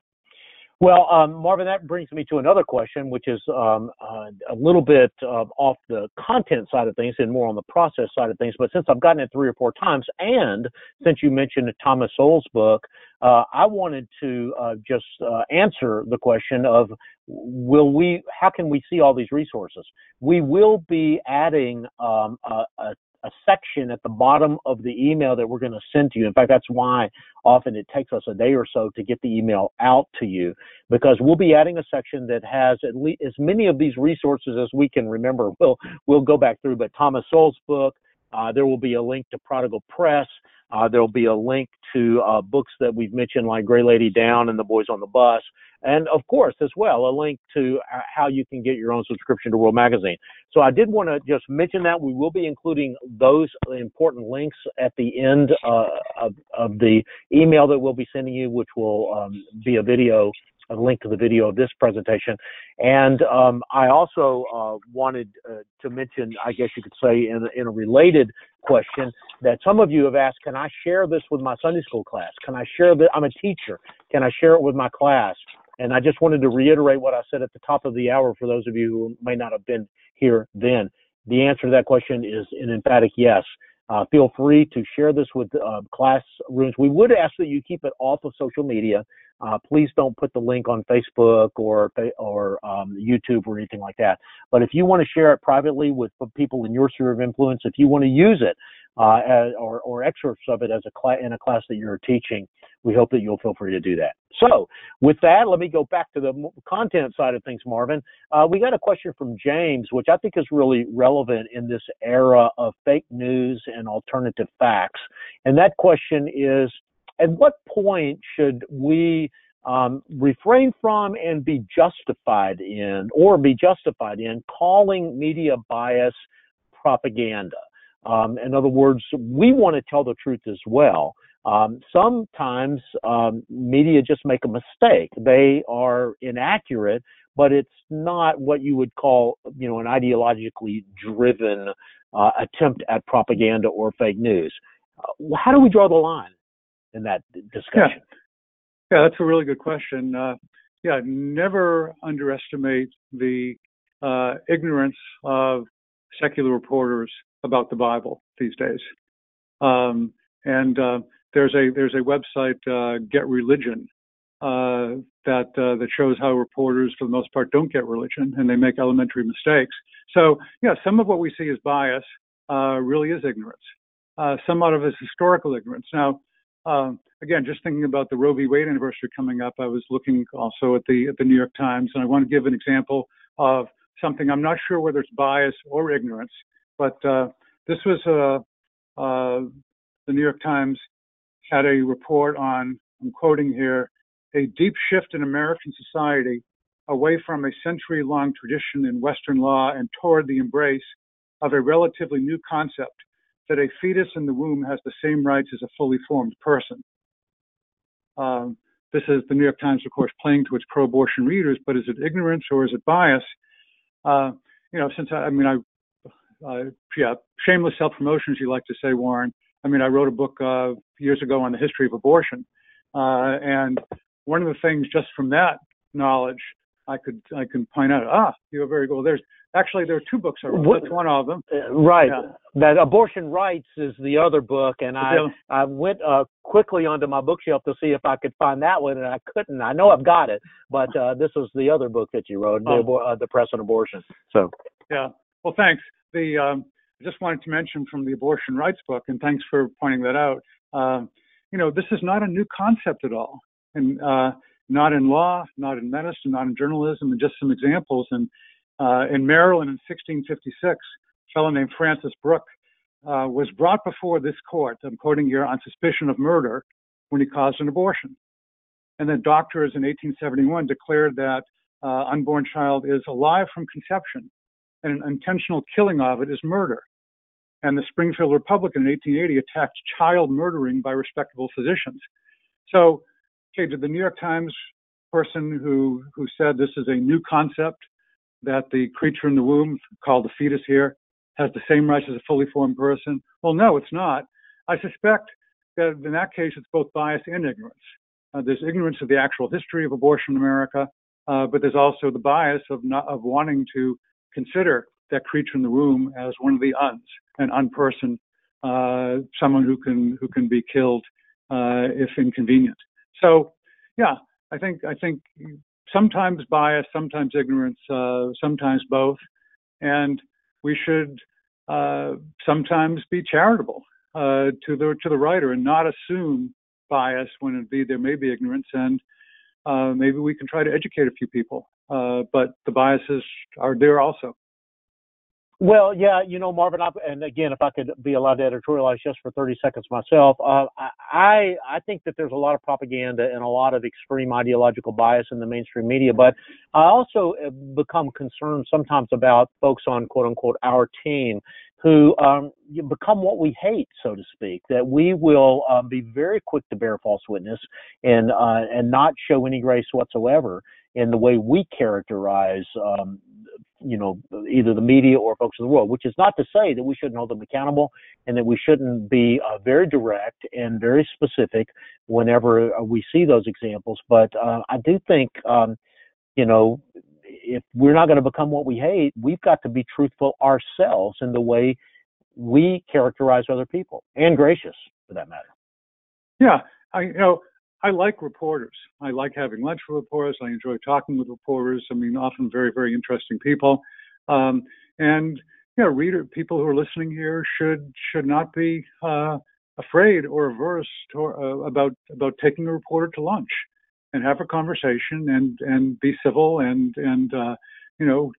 Well, Marvin, that brings me to another question, which is a little bit off the content side of things and more on the process side of things. But since I've gotten it 3 or 4 times, and since you mentioned Thomas Sowell's book, I wanted to just answer the question of how can we see all these resources? We will be adding a section at the bottom of the email that we're going to send to you. In fact, that's why often it takes us a day or so to get the email out to you, because we'll be adding a section that has at least as many of these resources as we can remember. We'll go back through, but Thomas Sowell's book, there will be a link to Prodigal Press. There will be a link to books that we've mentioned, like Gray Lady Down and The Boys on the Bus. And, of course, as well, a link to how you can get your own subscription to World Magazine. So I did want to just mention that. We will be including those important links at the end of the email that we'll be sending you, which will be a link to the video of this presentation. And I also wanted to mention, I guess you could say in a related question, that some of you have asked, can I share this with my Sunday school class? Can I share that? I'm a teacher. Can I share it with my class? And I just wanted to reiterate what I said at the top of the hour for those of you who may not have been here then. The answer to that question is an emphatic yes. Feel free to share this with classrooms. We would ask that you keep it off of social media. Please don't put the link on Facebook or YouTube or anything like that. But if you want to share it privately with people in your sphere of influence, if you want to use it or excerpts of it as in a class that you're teaching, we hope that you'll feel free to do that. So with that, let me go back to the content side of things, Marvin. We got a question from James, which I think is really relevant in this era of fake news and alternative facts. And that question is, at what point should we refrain from and be justified in calling media bias propaganda? In other words, we want to tell the truth as well. Sometimes media just make a mistake. They are inaccurate, but it's not what you would call, an ideologically driven attempt at propaganda or fake news. How do we draw the line in that discussion? Yeah, that's a really good question. Never underestimate the ignorance of secular reporters about the Bible these days. There's a website, Get Religion, that shows how reporters, for the most part, don't get religion, and they make elementary mistakes. So, yeah, some of what we see as bias really is ignorance. Some of it is historical ignorance. Now, again, just thinking about the Roe v. Wade anniversary coming up, I was looking also at the New York Times, and I want to give an example of something. I'm not sure whether it's bias or ignorance, but this was the New York Times had a report on, I'm quoting here, a deep shift in American society away from a century-long tradition in Western law and toward the embrace of a relatively new concept that a fetus in the womb has the same rights as a fully formed person. This is the New York Times, of course, playing to its pro-abortion readers, but is it ignorance or is it bias? Since shameless self-promotion, as you like to say, Warren. I wrote a book years ago on the history of abortion, and one of the things just from that knowledge I can point out. You're very good. There are two books I wrote. That's one of them. Right. Yeah. That Abortion Rights is the other book, and I went quickly onto my bookshelf to see if I could find that one, and I couldn't. I know I've got it, but this was the other book that you wrote, The Press on Abortion. So. Yeah. Well, thanks. I just wanted to mention from the Abortion Rights book, and thanks for pointing that out. This is not a new concept at all, and not in law, not in medicine, not in journalism, and just some examples. And in Maryland in 1656, a fellow named Francis Brooke was brought before this court, I'm quoting here, on suspicion of murder when he caused an abortion. And then doctors in 1871 declared that unborn child is alive from conception, and an intentional killing of it is murder. And the Springfield Republican in 1880 attacked child murdering by respectable physicians. So, okay, did the New York Times person who said this is a new concept, that the creature in the womb, called the fetus here, has the same rights as a fully formed person? Well, no, it's not. I suspect that in that case, it's both bias and ignorance. There's ignorance of the actual history of abortion in America, but there's also the bias of wanting to consider that creature in the womb as one of the uns, an unperson, someone who can be killed if inconvenient. So, yeah, I think sometimes bias, sometimes ignorance, sometimes both, and we should sometimes be charitable to the writer and not assume bias when indeed there may be ignorance, and maybe we can try to educate a few people, but the biases are there also. Well, yeah, Marvin, and again, if I could be allowed to editorialize just for 30 seconds myself, I think that there's a lot of propaganda and a lot of extreme ideological bias in the mainstream media, but I also become concerned sometimes about folks on, quote unquote, our team who become what we hate, so to speak, that we will be very quick to bear false witness and not show any grace whatsoever in the way we characterize either the media or folks in the world, which is not to say that we shouldn't hold them accountable and that we shouldn't be very direct and very specific whenever we see those examples. But I do think, if we're not going to become what we hate, we've got to be truthful ourselves in the way we characterize other people, and gracious for that matter. Yeah, I like reporters. I like having lunch with reporters. I enjoy talking with reporters. Often very, very interesting people. People who are listening here should not be afraid or averse about taking a reporter to lunch and have a conversation and be civil and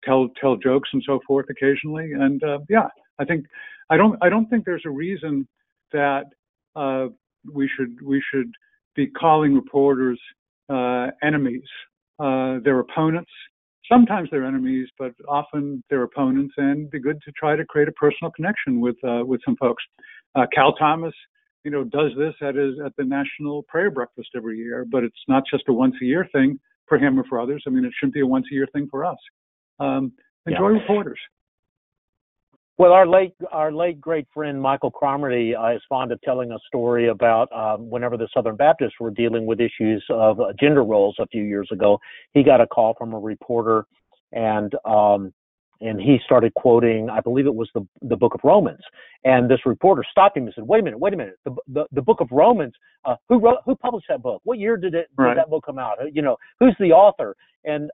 tell jokes and so forth occasionally. And I don't think there's a reason that we should be calling reporters enemies. They're opponents. Sometimes they're enemies, but often they're opponents, and it'd be good to try to create a personal connection with some folks. Cal Thomas, does this at the National Prayer Breakfast every year, but it's not just a once a year thing for him or for others. It shouldn't be a once a year thing for us. Enjoy reporters. Well, our late great friend Michael Cromarty is fond of telling a story about whenever the Southern Baptists were dealing with issues of gender roles a few years ago, he got a call from a reporter, and and he started quoting, I believe it was the book of Romans. And this reporter stopped him and said, wait a minute, the book of Romans, who published that book? What year did that book come out? Who's the author? And,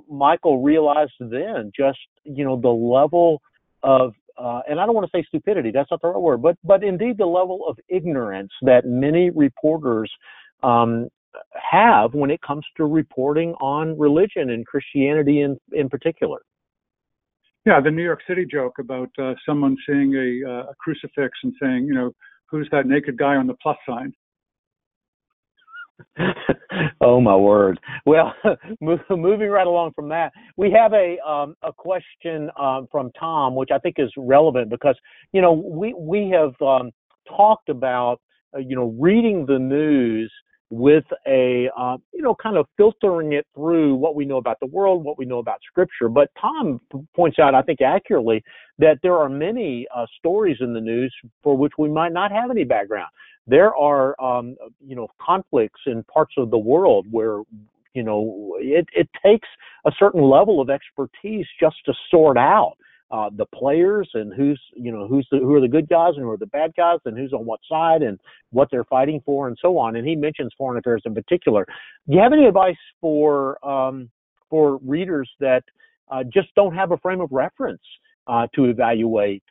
Michael realized then just, the level of, and I don't want to say stupidity, that's not the right word, but indeed the level of ignorance that many reporters have when it comes to reporting on religion and Christianity in particular. Yeah, the New York City joke about someone seeing a crucifix and saying, who's that naked guy on the plus sign? Oh my word! Well, moving right along from that, we have a question from Tom, which I think is relevant because we have talked about reading the news with a kind of filtering it through what we know about the world, what we know about Scripture. But Tom points out, I think accurately, that there are many stories in the news for which we might not have any background. There are, conflicts in parts of the world where, it takes a certain level of expertise just to sort out the players and who are the good guys and who are the bad guys and who's on what side and what they're fighting for and so on. And he mentions foreign affairs in particular. Do you have any advice for readers that just don't have a frame of reference to evaluate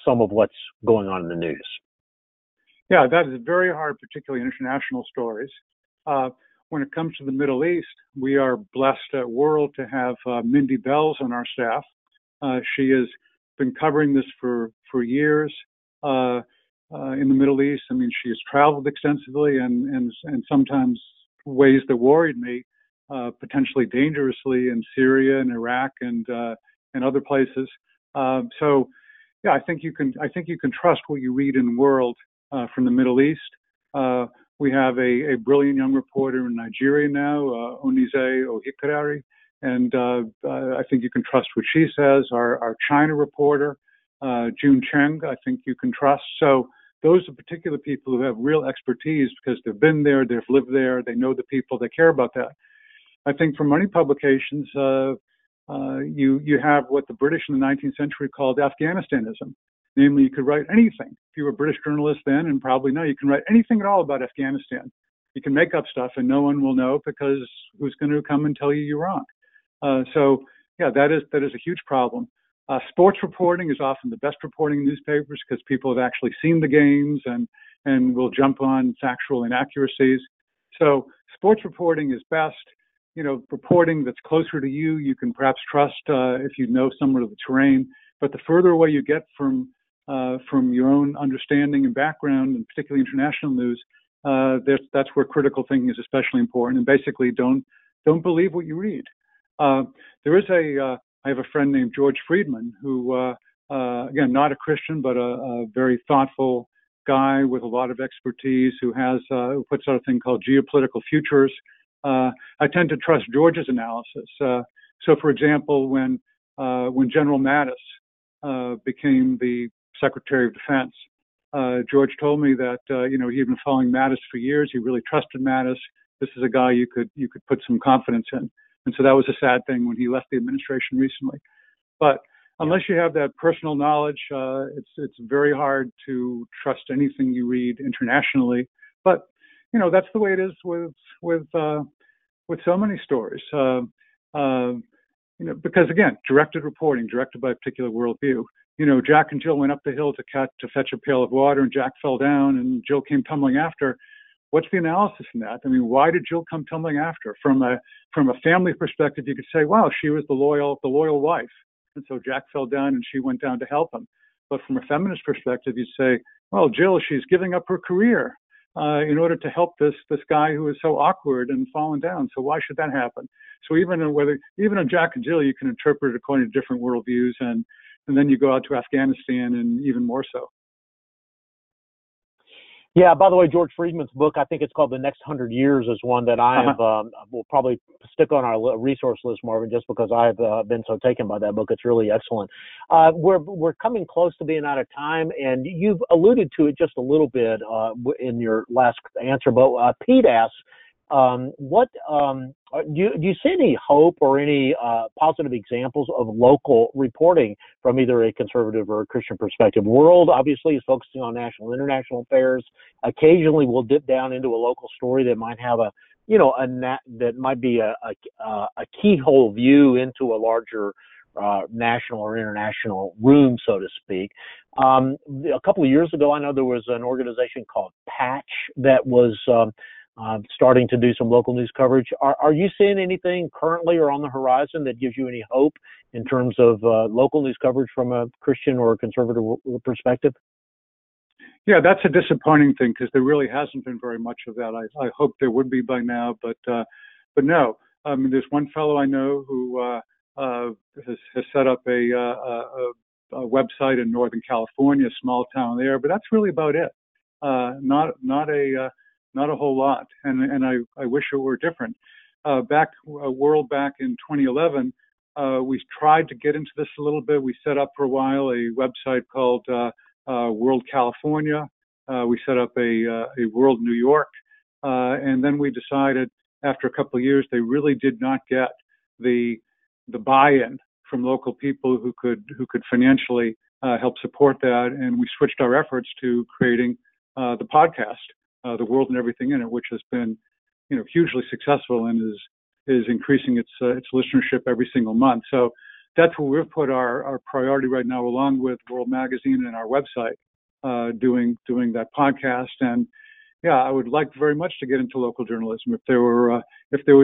some of what's going on in the news? Yeah, that is very hard, particularly in international stories. When it comes to the Middle East, we are blessed at World to have Mindy Bells on our staff. She has been covering this for years in the Middle East. I mean, she has traveled extensively and sometimes ways that worried me, potentially dangerously in Syria and Iraq and other places. So, yeah, I think you can trust what you read in World from the Middle East. We have a brilliant young reporter in Nigeria now, Onize Ohikarari, and I think you can trust what she says. Our China reporter, June Cheng, I think you can trust. So those are particular people who have real expertise because they've been there, they've lived there, they know the people, they care about that. I think for many publications, you have what the British in the 19th century called Afghanistanism. Namely, you could write anything. If you were a British journalist then, and probably now, you can write anything at all about Afghanistan. You can make up stuff and no one will know because who's going to come and tell you you're wrong? So, yeah, that is a huge problem. Sports reporting is often the best reporting in newspapers because people have actually seen the games and will jump on factual inaccuracies. So sports reporting is best. Reporting that's closer to you, you can perhaps trust if you know somewhat of the terrain. But the further away you get from your own understanding and background, and particularly international news, that's where critical thinking is especially important. And basically, don't believe what you read. There is I have a friend named George Friedman who, again, not a Christian, but a very thoughtful guy with a lot of expertise who puts out a thing called Geopolitical Futures. I tend to trust George's analysis. So, for example, when General Mattis became the Secretary of Defense, George told me that he had been following Mattis for years. He really trusted Mattis. This is a guy you could put some confidence in. And so that was a sad thing when he left the administration recently. But unless you have that personal knowledge, it's very hard to trust anything you read internationally. But that's the way it is with so many stories. Because again, directed reporting, directed by a particular worldview. Jack and Jill went up the hill to fetch a pail of water, and Jack fell down, and Jill came tumbling after. What's the analysis in that? I mean, why did Jill come tumbling after? From a family perspective, you could say, well, she was the loyal wife, and so Jack fell down and she went down to help him. But from a feminist perspective, you'd say, well, Jill, she's giving up her career in order to help this guy who is so awkward and fallen down. So why should that happen? So even in Jack and Jill, you can interpret it according to different worldviews, and then you go out to Afghanistan and even more so. Yeah, by the way, George Friedman's book, I think it's called The Next 100 Years, is one that I have, will probably stick on our resource list, Marvin, just because I've been so taken by that book. It's really excellent. We're coming close to being out of time, and you've alluded to it just a little bit in your last answer, but Pete asks, Do you see any hope or any positive examples of local reporting from either a conservative or a Christian perspective? World obviously is focusing on national and international affairs. Occasionally, we'll dip down into a local story that might have that might be a keyhole view into a larger national or international room, so to speak. A couple of years ago, I know there was an organization called Patch that was starting to do some local news coverage. Are you seeing anything currently or on the horizon that gives you any hope in terms of local news coverage from a Christian or a conservative perspective? Yeah, that's a disappointing thing because there really hasn't been very much of that. I hope there would be by now, but no. There's one fellow I know who has set up a website in Northern California, a small town there, but that's really about it. Not a whole lot, and I wish it were different. Back in 2011, we tried to get into this a little bit. We set up for a while a website called World California. We set up a World New York, and then we decided after a couple of years they really did not get the buy-in from local people who could financially help support that, and we switched our efforts to creating the podcast, The World and Everything in It, which has been hugely successful and is increasing its listenership every single month. So that's where we've put our priority right now, along with World Magazine and our website, doing that podcast. And yeah, I would like very much to get into local journalism. If there was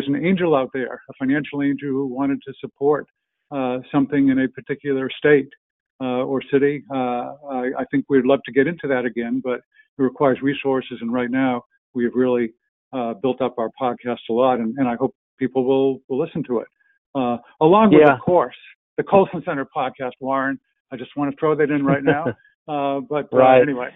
an angel out there, a financial angel who wanted to support something in a particular state or city, I think we'd love to get into that again, but it requires resources. And right now we have really built up our podcast a lot, and I hope people will listen to it. Along with, of course, the Colson Center podcast, Warren. I just want to throw that in right now. Anyway.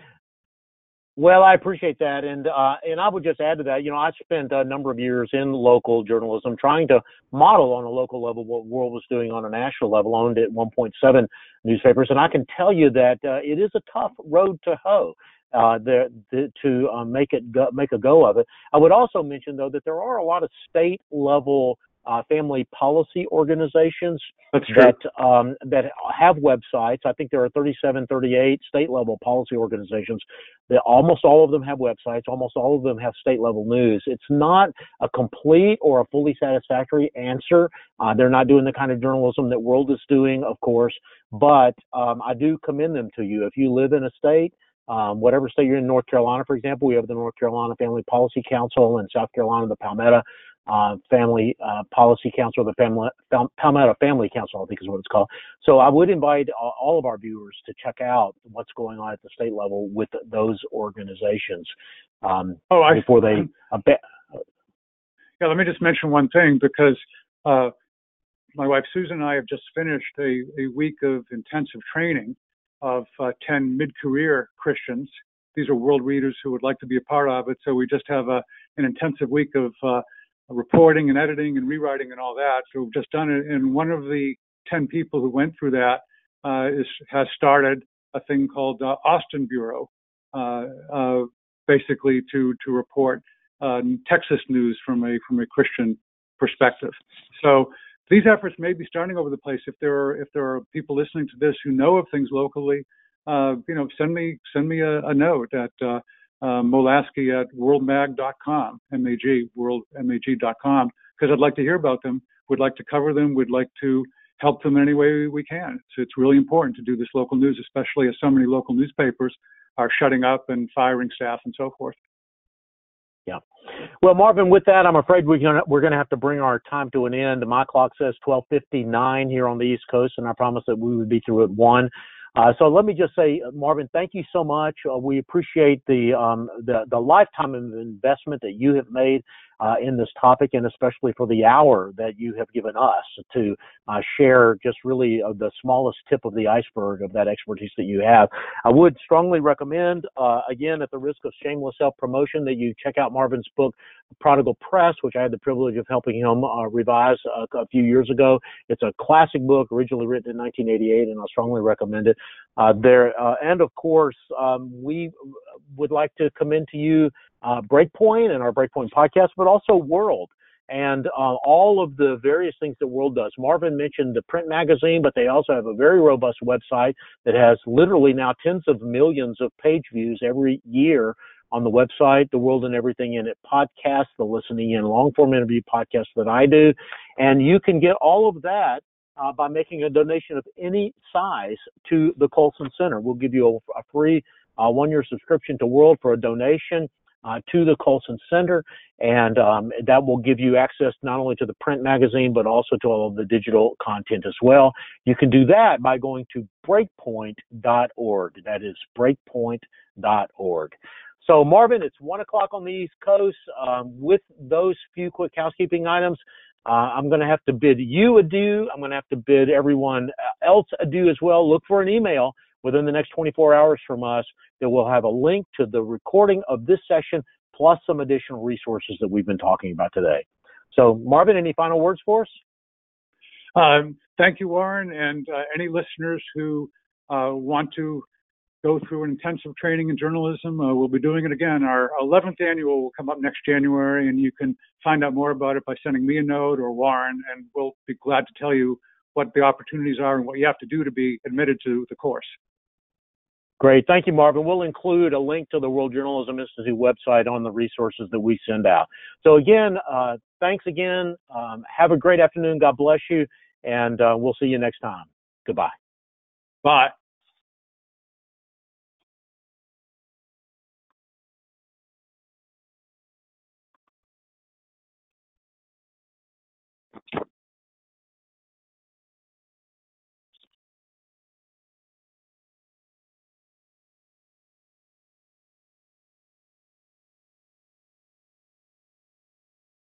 Well, I appreciate that, and I would just add to that. I spent a number of years in local journalism, trying to model on a local level what World was doing on a national level. Owned at 1.7 newspapers, and I can tell you that it is a tough road to hoe. To make a go of it. I would also mention, though, that there are a lot of state level family policy organizations that have websites. I think there are 37, 38 state level policy organizations that almost all of them have websites. Almost all of them have state level news. It's not a complete or a fully satisfactory answer. They're not doing the kind of journalism that World is doing, of course, but I do commend them to you. If you live in a state, whatever state you're in, North Carolina, for example, we have the North Carolina Family Policy Council, and South Carolina, the Palmetto Family Policy Council, the Palmetto Family Council, I think is what it's called. So I would invite all of our viewers to check out what's going on at the state level with those organizations before they. Let me just mention one thing, because my wife Susan and I have just finished a week of intensive training of 10 mid-career Christians. These are world readers who would like to be a part of it. So we just have an intensive week of reporting and editing and rewriting and all that. So we've just done it. And one of the 10 people who went through that has started a thing called Austin Bureau, basically to report Texas news from a Christian perspective. So these efforts may be starting over the place. If there are people listening to this who know of things locally, send me a note at Olasky at worldmag.com, worldmag.com, because I'd like to hear about them. We'd like to cover them. We'd like to help them in any way we can. So it's really important to do this local news, especially as so many local newspapers are shutting up and firing staff and so forth. Yeah. Well, Marvin, with that, I'm afraid we're gonna have to bring our time to an end. My clock says 12:59 here on the East Coast, and I promised that we would be through at 1. So let me just say, Marvin, thank you so much. We appreciate the lifetime of investment that you have made in this topic, and especially for the hour that you have given us to share just really the smallest tip of the iceberg of that expertise that you have. I would strongly recommend, again, at the risk of shameless self-promotion, that you check out Marvin's book, Prodigal Press, which I had the privilege of helping him revise a few years ago. It's a classic book, originally written in 1988, and I strongly recommend it. And of course, would like to commend to you Breakpoint and our Breakpoint podcast, but also World and all of the various things that World does. Marvin mentioned the print magazine, but they also have a very robust website that has literally now tens of millions of page views every year on the website, The World and Everything in It podcast, the listening in long-form interview podcast that I do. And you can get all of that by making a donation of any size to the Colson Center. We'll give you a free one-year subscription to World for a donation to the Colson Center, and that will give you access not only to the print magazine, but also to all of the digital content as well. You can do that by going to breakpoint.org. That is breakpoint.org. So, Marvin, it's 1 o'clock on the East Coast. With those few quick housekeeping items, I'm going to have to bid you adieu. I'm going to have to bid everyone else adieu as well. Look for an email within the next 24 hours from us that will have a link to the recording of this session, plus some additional resources that we've been talking about today. So, Marvin, any final words for us? Thank you, Warren, and any listeners who want to go through an intensive training in journalism, we'll be doing it again. Our 11th annual will come up next January, and you can find out more about it by sending me a note or Warren, and we'll be glad to tell you what the opportunities are and what you have to do to be admitted to the course. Great. Thank you, Marvin. We'll include a link to the World Journalism Institute website on the resources that we send out. So again, thanks again. Have a great afternoon. God bless you. And we'll see you next time. Goodbye. Bye.